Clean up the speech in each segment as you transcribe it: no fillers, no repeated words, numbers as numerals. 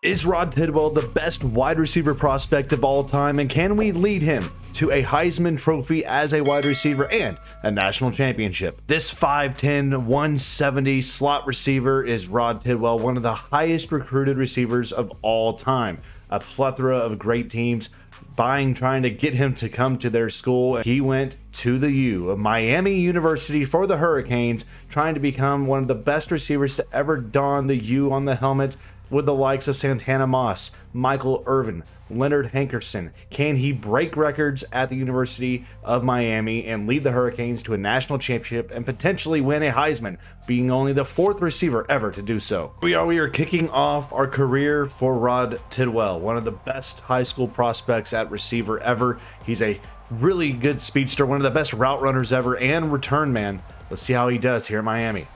Is Rod Tidwell the best wide receiver prospect of all time, and can we lead him to a Heisman Trophy as a wide receiver and a national championship? This 5'10", 170 slot receiver is Rod Tidwell, one of the highest recruited receivers of all time. A plethora of great teams trying to get him to come to their school. He went to the U of Miami University for the Hurricanes, trying to become one of the best receivers to ever don the U on the helmet, with the likes of Santana Moss, Michael Irvin, Leonard Hankerson. Can he break records at the University of Miami and lead the Hurricanes to a national championship and potentially win a Heisman, being only the fourth receiver ever to do so? We are kicking off our career for Rod Tidwell, one of the best high school prospects at receiver ever. He's a really good speedster, one of the best route runners ever, and return man. Let's see how he does here in Miami.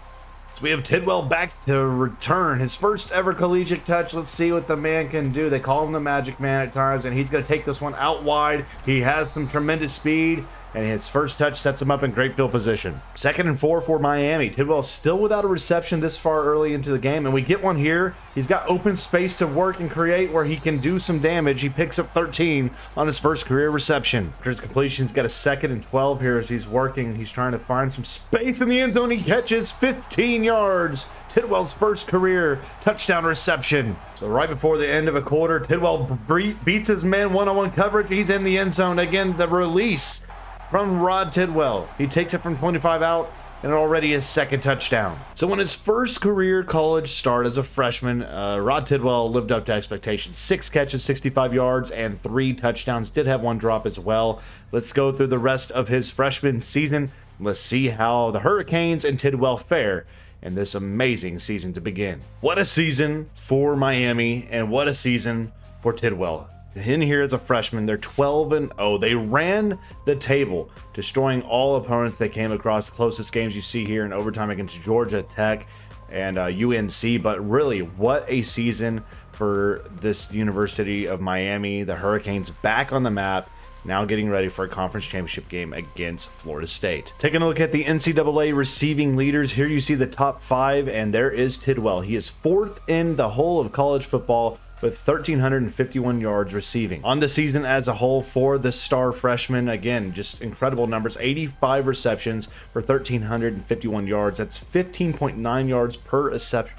So we have Tidwell back to return his first ever collegiate touch. Let's see what the man can do. They call him the Magic Man at times, and he's going to take this one out wide. He has some tremendous speed, and his first touch sets him up in great field position. 2nd and 4 for Miami. Tidwell still without a reception this far early into the game, and we get one here. He's got open space to work and create where he can do some damage. He picks up 13 on his first career reception. His completion's got a 2nd and 12 here as he's working. He's trying to find some space in the end zone. He catches 15 yards. Tidwell's first career touchdown reception. So right before the end of a quarter, Tidwell beats his man one-on-one coverage. He's in the end zone. Again, the release from Rod Tidwell. He takes it from 25 out, and already his second touchdown. So in his first career college start as a freshman, Rod Tidwell lived up to expectations. 6 catches, 65 yards, and 3 touchdowns. Did have 1 drop as well. Let's go through the rest of his freshman season. Let's see how the Hurricanes and Tidwell fare in this amazing season to begin. What a season for Miami, and what a season for Tidwell. In here as a freshman, they're 12-0. They ran the table, destroying all opponents they came across. The closest games you see here in overtime against Georgia Tech and UNC. But really, what a season for this University of Miami. The Hurricanes back on the map, now getting ready for a conference championship game against Florida State. Taking a look at the NCAA receiving leaders, here you see the top 5, and there is Tidwell. He is 4th in the whole of college football, with 1,351 yards receiving. On the season as a whole for the star freshman, again, just incredible numbers. 85 receptions for 1,351 yards. That's 15.9 yards per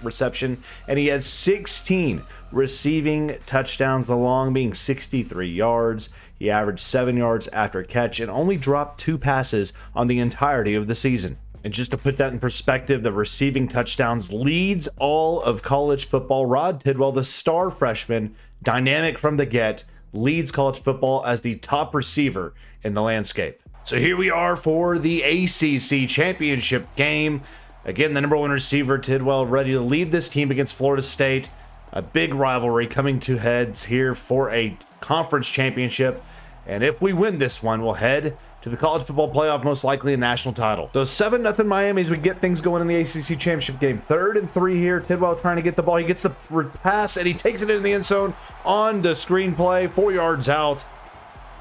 reception. And he had 16 receiving touchdowns, the long being 63 yards. He averaged 7 yards after a catch and only dropped 2 passes on the entirety of the season. And just to put that in perspective, the receiving touchdowns leads all of college football. Rod Tidwell, the star freshman, dynamic from the get, leads college football as the top receiver in the landscape. So here we are for the ACC championship game. Again, the number 1 receiver, Tidwell, ready to lead this team against Florida State. A big rivalry coming to heads here for a conference championship. And if we win this one, we'll head to the college football playoff, most likely a national title. So 7-0 Miami as we get things going in the ACC championship game. 3rd and 3 here. Tidwell trying to get the ball. He gets the pass, and he takes it in the end zone on the screenplay. 4 yards out.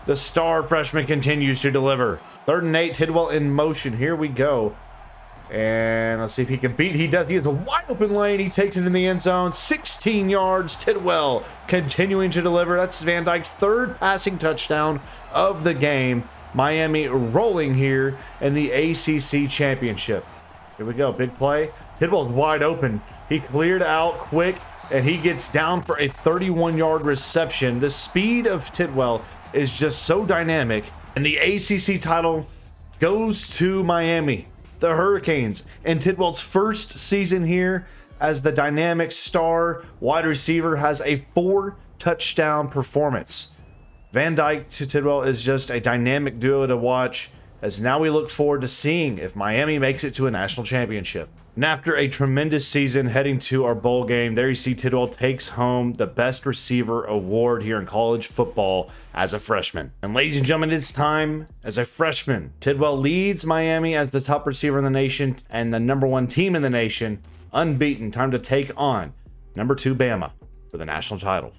The star freshman continues to deliver. 3rd and 8. Tidwell in motion. Here we go. And let's see if he can beat. He does. He has a wide open lane. He takes it in the end zone. 16 yards. Tidwell continuing to deliver. That's Van Dyke's 3rd passing touchdown of the game. Miami rolling here in the ACC championship. Here we go. Big play. Tidwell's wide open. He cleared out quick, and he gets down for a 31-yard reception. The speed of Tidwell is just so dynamic. And the ACC title goes to Miami, the Hurricanes, and Tidwell's first season here as the dynamic star wide receiver has a 4-touchdown performance. Van Dyke to Tidwell is just a dynamic duo to watch, as now we look forward to seeing if Miami makes it to a national championship. And after a tremendous season heading to our bowl game, there you see Tidwell takes home the Best Receiver Award here in college football as a freshman. And ladies and gentlemen, it's time as a freshman. Tidwell leads Miami as the top receiver in the nation and the number 1 team in the nation, unbeaten. Time to take on number 2 Bama for the national title.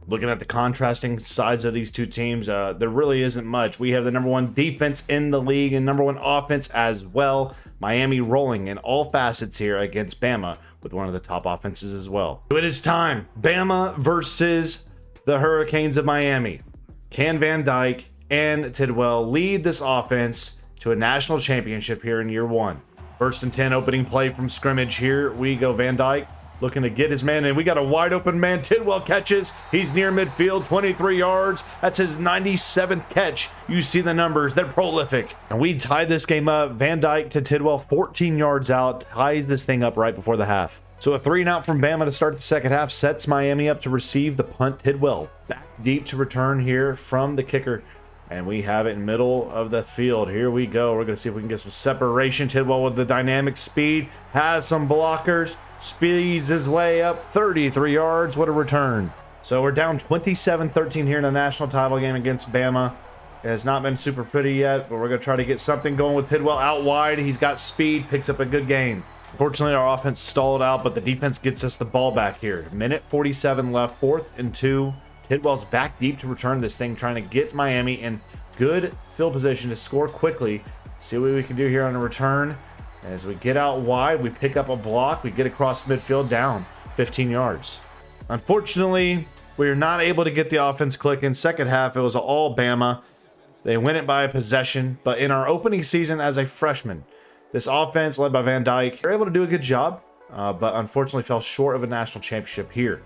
Looking at the contrasting sides of these two teams, there really isn't much. We have the #1 defense in the league and #1 offense as well. Miami rolling in all facets here against Bama with one of the top offenses as well. So it is time. Bama versus the Hurricanes of Miami. Can Van Dyke and Tidwell lead this offense to a national championship here in year one? 1st and 10 opening play from scrimmage. Here we go. Van Dyke looking to get his man, and we got a wide open man. Tidwell catches. He's near midfield, 23 yards. That's his 97th catch. You see the numbers. They're prolific. And we tied this game up. Van Dyke to Tidwell, 14 yards out. Ties this thing up right before the half. So a 3-and-out from Bama to start the second half sets Miami up to receive the punt. Tidwell back deep to return here from the kicker. And we have it in middle of the field. Here we go. We're going to see if we can get some separation. Tidwell with the dynamic speed. Has some blockers. Speeds his way up 33 yards. What a return. So we're down 27-13 here in the national title game against Bama. It has not been super pretty yet, but we're going to try to get something going with Tidwell out wide. He's got speed. Picks up a good gain. Unfortunately, our offense stalled out, but the defense gets us the ball back here. Minute 47 left, 4th and 2. Tidwell's back deep to return this thing, trying to get Miami in good field position to score quickly. See what we can do here on a return. As we get out wide, we pick up a block. We get across midfield, down 15 yards. Unfortunately, we are not able to get the offense clicking. Second half, it was all Bama. They win it by a possession. But in our opening season as a freshman, this offense led by Van Dyke, they're able to do a good job, but unfortunately fell short of a national championship here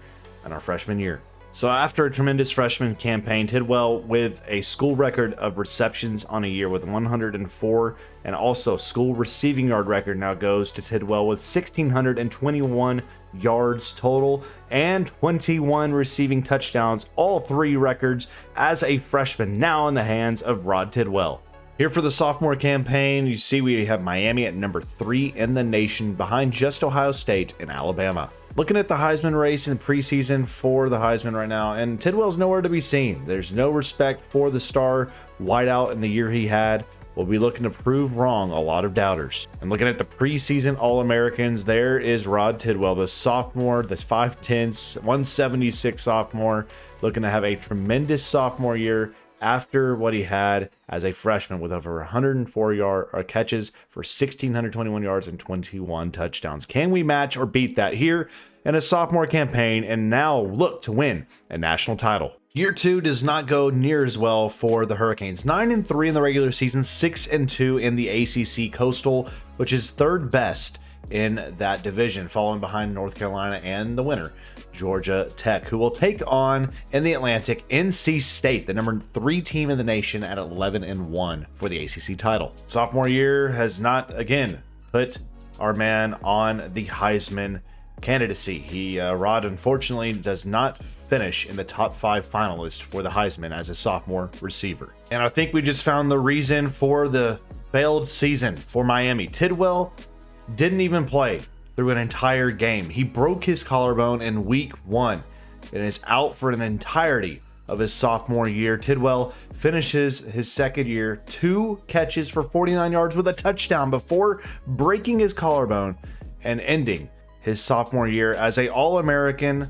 in our freshman year. So after a tremendous freshman campaign, Tidwell with a school record of receptions on a year with 104, and also school receiving yard record now goes to Tidwell with 1,621 yards total and 21 receiving touchdowns, all 3 records as a freshman, now in the hands of Rod Tidwell. Here for the sophomore campaign, you see we have Miami at number 3 in the nation, behind just Ohio State and Alabama. Looking at the Heisman race in preseason for the Heisman right now, and Tidwell's nowhere to be seen. There's no respect for the star wideout in the year he had. We'll be looking to prove wrong a lot of doubters. And looking at the preseason All-Americans, there is Rod Tidwell, the sophomore, this 5'10", 176 sophomore, looking to have a tremendous sophomore year after what he had as a freshman with over 104 catches for 1,621 yards and 21 touchdowns. Can we match or beat that here in a sophomore campaign and now look to win a national title? Year 2 does not go near as well for the Hurricanes. 9-3 in the regular season, 6-2 in the ACC Coastal, which is 3rd best in that division, falling behind North Carolina and the winner, Georgia Tech, who will take on in the Atlantic NC State, the number 3 team in the nation, at 11-1 for the ACC title. Sophomore year has not again put our man on the Heisman candidacy. Rod unfortunately does not finish in the top 5 finalists for the Heisman as a sophomore receiver. And I think we just found the reason for the failed season for Miami. Tidwell didn't even play through an entire game. He broke his collarbone in week 1 and is out for an entirety of his sophomore year. Tidwell finishes his second year, 2 catches for 49 yards with a touchdown before breaking his collarbone and ending his sophomore year as an All-American.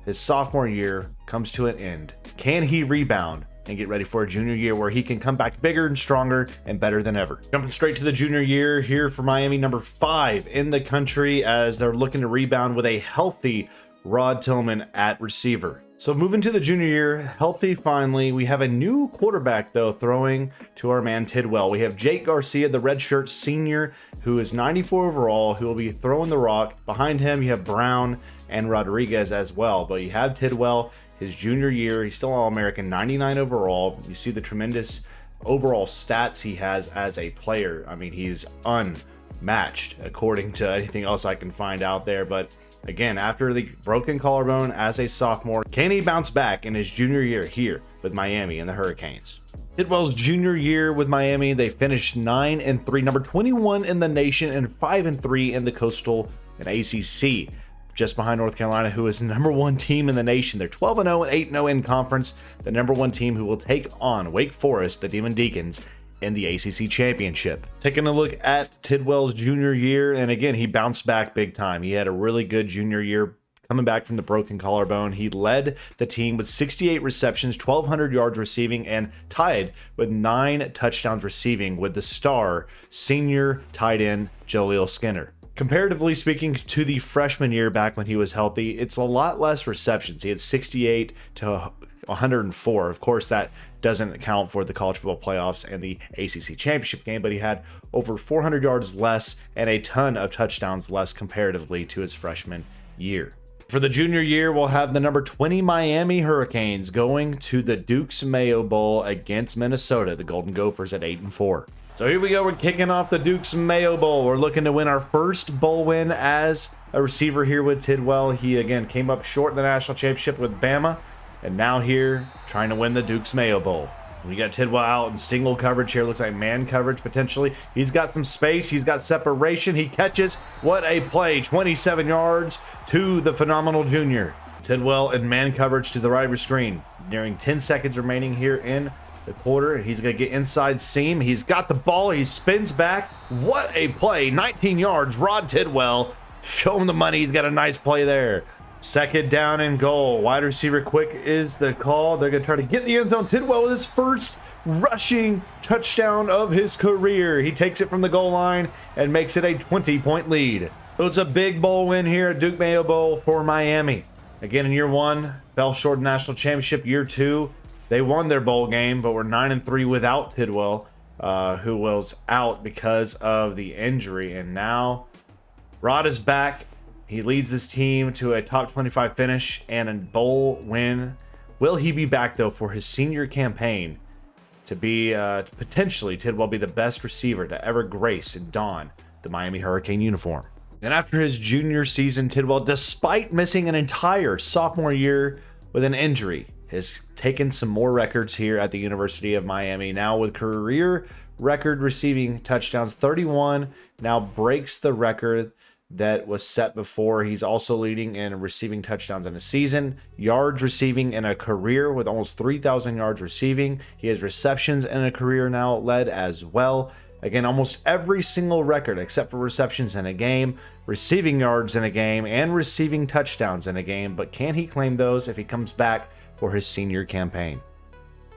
His sophomore year comes to an end. Can he rebound and get ready for a junior year where he can come back bigger and stronger and better than ever? Jumping straight to the junior year here for Miami, number 5 in the country, as they're looking to rebound with a healthy Rod Tillman at receiver. So moving to the junior year, healthy finally. We have a new quarterback, though, throwing to our man Tidwell. We have Jake Garcia, the redshirt senior, who is 94 overall, who will be throwing the rock. Behind him, you have Brown and Rodriguez as well. But you have Tidwell, his junior year. He's still All-American, 99 overall. You see the tremendous overall stats he has as a player. I mean, he's unmatched according to anything else I can find out there. But again, after the broken collarbone as a sophomore, can he bounce back in his junior year here with Miami and the Hurricanes? Tidwell's junior year with Miami, they finished 9-3, number 21 in the nation, and 5-3 in the Coastal and ACC, just behind North Carolina, who is the number 1 team in the nation. They're 12-0 and 8-0 in conference, the number 1 team who will take on Wake Forest, the Demon Deacons, in the ACC championship. Taking a look at Tidwell's junior year, and again, he bounced back big time. He had a really good junior year, coming back from the broken collarbone. He led the team with 68 receptions, 1,200 yards receiving, and tied with 9 touchdowns receiving with the star senior tight end Jaleel Skinner. Comparatively speaking to the freshman year back when he was healthy, it's a lot less receptions. He had 68 to 104. Of course, that doesn't account for the college football playoffs and the ACC championship game, but he had over 400 yards less and a ton of touchdowns less comparatively to his freshman year. For the junior year, we'll have the number 20 Miami Hurricanes going to the Duke's Mayo Bowl against Minnesota, the Golden Gophers at 8-4. So here we go. We're kicking off the Duke's Mayo Bowl. We're looking to win our first bowl win as a receiver here with Tidwell. He, again, came up short in the national championship with Bama, and now here trying to win the Duke's Mayo Bowl. We got Tidwell out in single coverage here. Looks like man coverage potentially. He's got some space. He's got separation. He catches. What a play. 27 yards to the phenomenal junior. Tidwell in man coverage to the right of your screen. Nearing 10 seconds remaining here in the quarter. He's going to get inside seam. He's got the ball. He spins back. What a play. 19 yards. Rod Tidwell. Show him the money. He's got a nice play there. Second down and goal. Wide receiver quick is the call. They're going to try to get the end zone. Tidwell with his first rushing touchdown of his career. He takes it from the goal line and makes it a 20-point lead. It was a big bowl win here at Duke Mayo Bowl for Miami. Again, in year one, fell short of national championship. Year two, they won their bowl game, but were 9-3 without Tidwell, who was out because of the injury. And now Rod is back. He leads this team to a top 25 finish and a bowl win. Will he be back, though, for his senior campaign to be potentially Tidwell be the best receiver to ever grace and don the Miami Hurricane uniform? And after his junior season, Tidwell, despite missing an entire sophomore year with an injury, has taken some more records here at the University of Miami. Now with career record receiving touchdowns, 31, now breaks the record that was set before. He's also leading in receiving touchdowns in a season, yards receiving in a career with almost 3,000 yards receiving. He has receptions in a career now led as well. Again, almost every single record except for receptions in a game, receiving yards in a game, and receiving touchdowns in a game. But can he claim those if he comes back for his senior campaign?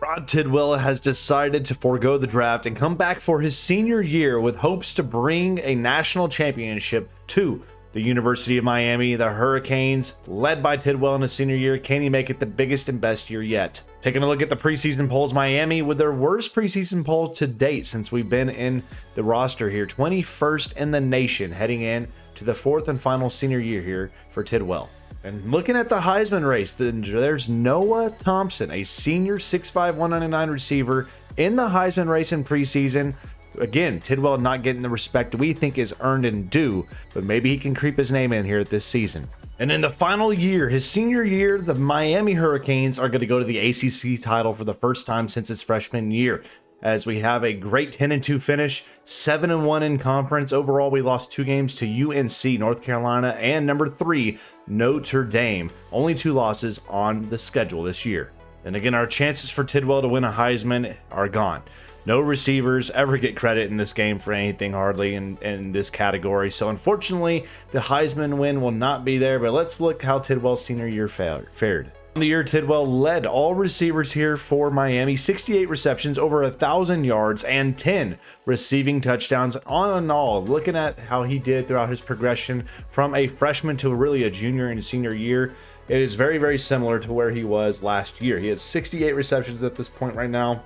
Rod Tidwell has decided to forego the draft and come back for his senior year with hopes to bring a national championship to the University of Miami. The Hurricanes, led by Tidwell in his senior year, can he make it the biggest and best year yet? Taking a look at the preseason polls, Miami with their worst preseason poll to date since we've been in the roster here. 21st in the nation heading in to the fourth and final senior year here for Tidwell. And looking at the Heisman race, there's Noah Thompson, a senior 6'5", 199 receiver in the Heisman race in preseason. Again, Tidwell not getting the respect we think is earned and due, but maybe he can creep his name in here this season. And in the final year, his senior year, the Miami Hurricanes are going to go to the ACC title for the first time since his freshman year, as we have a great 10-2 finish, 7-1 in conference. Overall, we lost 2 games to UNC, North Carolina, and number 3, Notre Dame. Only 2 losses on the schedule this year. And again, our chances for Tidwell to win a Heisman are gone. No receivers ever get credit in this game for anything hardly in this category. So unfortunately, the Heisman win will not be there, but let's look how Tidwell's senior year fared. The year Tidwell led all receivers here for Miami, 68 receptions, over 1,000 yards, and 10 receiving touchdowns on and all. Looking at how he did throughout his progression from a freshman to really a junior and senior year, it is very, very similar to where he was last year. He has 68 receptions at this point right now.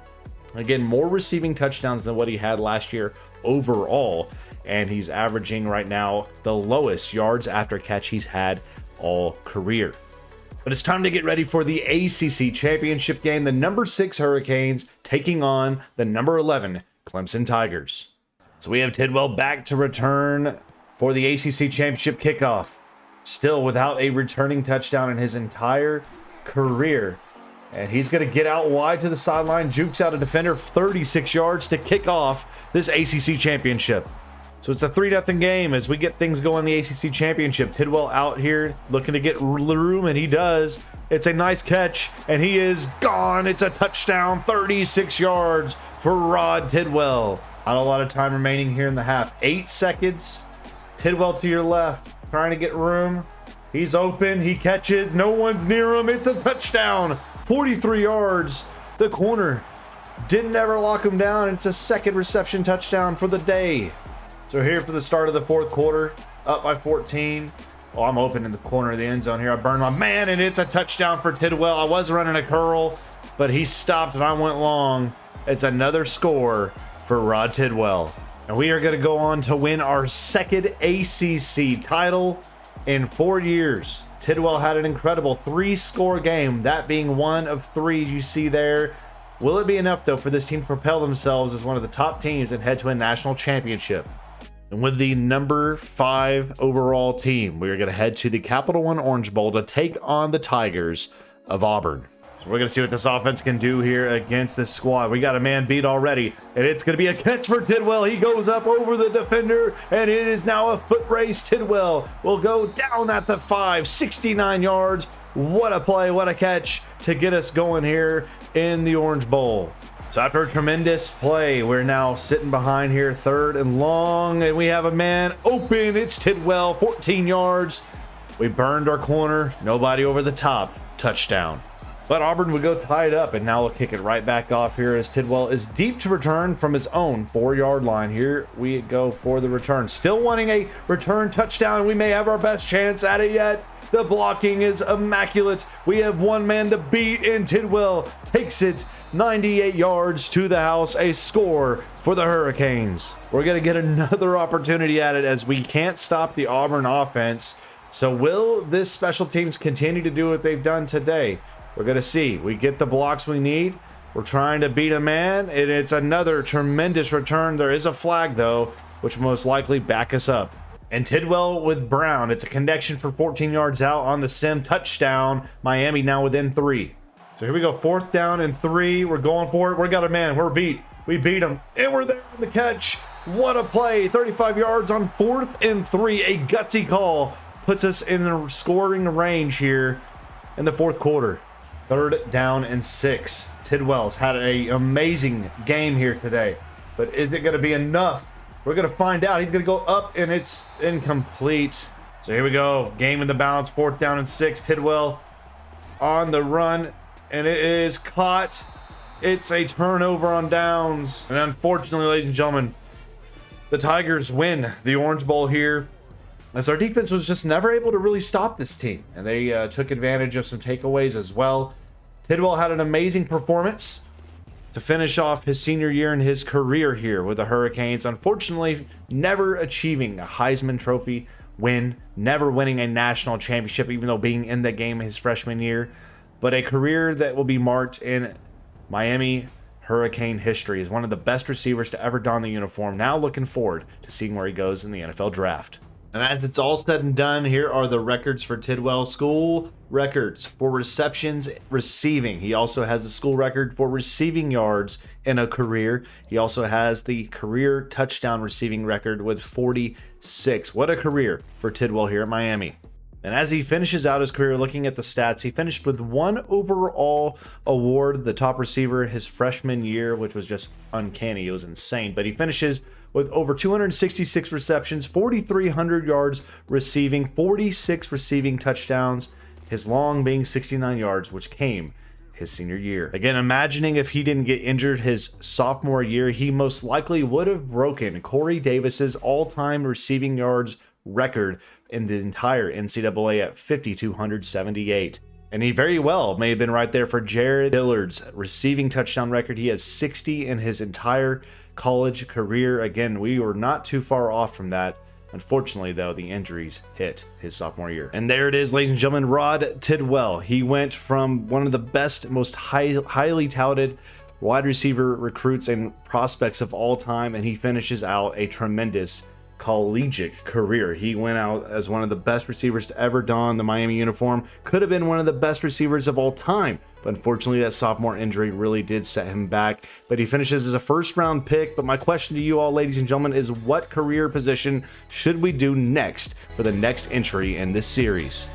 Again, more receiving touchdowns than what he had last year overall, and he's averaging right now the lowest yards after catch he's had all career. But it's time to get ready for the ACC championship game. The number 6 Hurricanes taking on the number 11 Clemson Tigers. So we have Tidwell back to return for the ACC championship kickoff. Still without a returning touchdown in his entire career. And he's going to get out wide to the sideline, jukes out a defender 36 yards to kick off this ACC championship. So it's a 3-0 game as we get things going in the ACC championship. Tidwell out here looking to get room, and he does. It's a nice catch, and he is gone. It's a touchdown, 36 yards for Rod Tidwell. Not a lot of time remaining here in the half. 8 seconds. Tidwell to your left, trying to get room. He's open. He catches. No one's near him. It's a touchdown. 43 yards. The corner didn't ever lock him down. It's a second reception touchdown for the day. So here for the start of the fourth quarter, up by 14. Oh, I'm open in the corner of the end zone here. I burned my man, and it's a touchdown for Tidwell. I was running a curl, but he stopped and I went long. It's another score for Rod Tidwell. And we are going to go on to win our second ACC title in 4 years. Tidwell had an incredible 3-score game, that being one of 3 you see there. Will it be enough, though, for this team to propel themselves as one of the top teams and head to a national championship? And with the number 5 overall team, we are going to head to the Capital One Orange Bowl to take on the Tigers of Auburn. So we're going to see what this offense can do here against this squad. We got a man beat already, and it's going to be a catch for Tidwell. He goes up over the defender, and it is now a foot race. Tidwell will go down at the 5, 69 yards. What a play, what a catch to get us going here in the Orange Bowl. So after a tremendous play, we're now sitting behind here, 3rd and long, and we have a man open. It's Tidwell, 14 yards. We burned our corner, nobody over the top, touchdown. But Auburn would go tie it up, and now we'll kick it right back off here as Tidwell is deep to return from his own 4-yard line. Here we go for the return. Still wanting a return touchdown. We may have our best chance at it yet. The blocking is immaculate. We have one man to beat, and Tidwell takes it 98 yards to the house. A score for the Hurricanes. We're going to get another opportunity at it as we can't stop the Auburn offense. So will this special teams continue to do what they've done today? We're going to see. We get the blocks we need. We're trying to beat a man, and it's another tremendous return. There is a flag, though, which will most likely back us up. And Tidwell with Brown. It's a connection for 14 yards out on the sim. Touchdown. Miami now within 3. So here we go. 4th down and 3. We're going for it. We got a man. We're beat. We beat him. And we're there on the catch. What a play. 35 yards on 4th and 3. A gutsy call puts us in the scoring range here in the 4th quarter. 3rd down and 6. Tidwell's had an amazing game here today. But is it going to be enough? We're going to find out. He's going to go up, and it's incomplete. So here we go. Game in the balance. 4th down and 6. Tidwell on the run, and it is caught. It's a turnover on downs. And unfortunately, ladies and gentlemen, the Tigers win the Orange Bowl here, as our defense was just never able to really stop this team. And they took advantage of some takeaways as well. Tidwell had an amazing performance to finish off his senior year in his career here with the Hurricanes. Unfortunately, never achieving a Heisman Trophy win, never winning a national championship, even though being in the game his freshman year. But a career that will be marked in Miami Hurricane history as one of the best receivers to ever don the uniform. Now looking forward to seeing where he goes in the NFL draft. And as it's all said and done, here are the records for Tidwell. School records for receptions receiving. He also has the school record for receiving yards in a career. He also has the career touchdown receiving record with 46. What a career for Tidwell here at Miami. And as he finishes out his career, looking at the stats, he finished with 1 overall award, the top receiver his freshman year, which was just uncanny. It was insane. But he finishes with over 266 receptions, 4,300 yards receiving, 46 receiving touchdowns, his long being 69 yards, which came his senior year. Again, imagining if he didn't get injured his sophomore year, he most likely would have broken Corey Davis's all-time receiving yards record in the entire NCAA at 5,278. And he very well may have been right there for Jared Dillard's receiving touchdown record. He has 60 in his entire college career. Again, we were not too far off from that. Unfortunately, though, the injuries hit his sophomore year. And there it is, ladies and gentlemen, Rod Tidwell. He went from one of the best, most highly touted wide receiver recruits and prospects of all time, and he finishes out a tremendous collegiate career. He went out as one of the best receivers to ever don the Miami uniform. Could have been one of the best receivers of all time, but unfortunately that sophomore injury really did set him back. But he finishes as a first-round pick. But my question to you all, ladies and gentlemen, is what career position should we do next for the next entry in this series?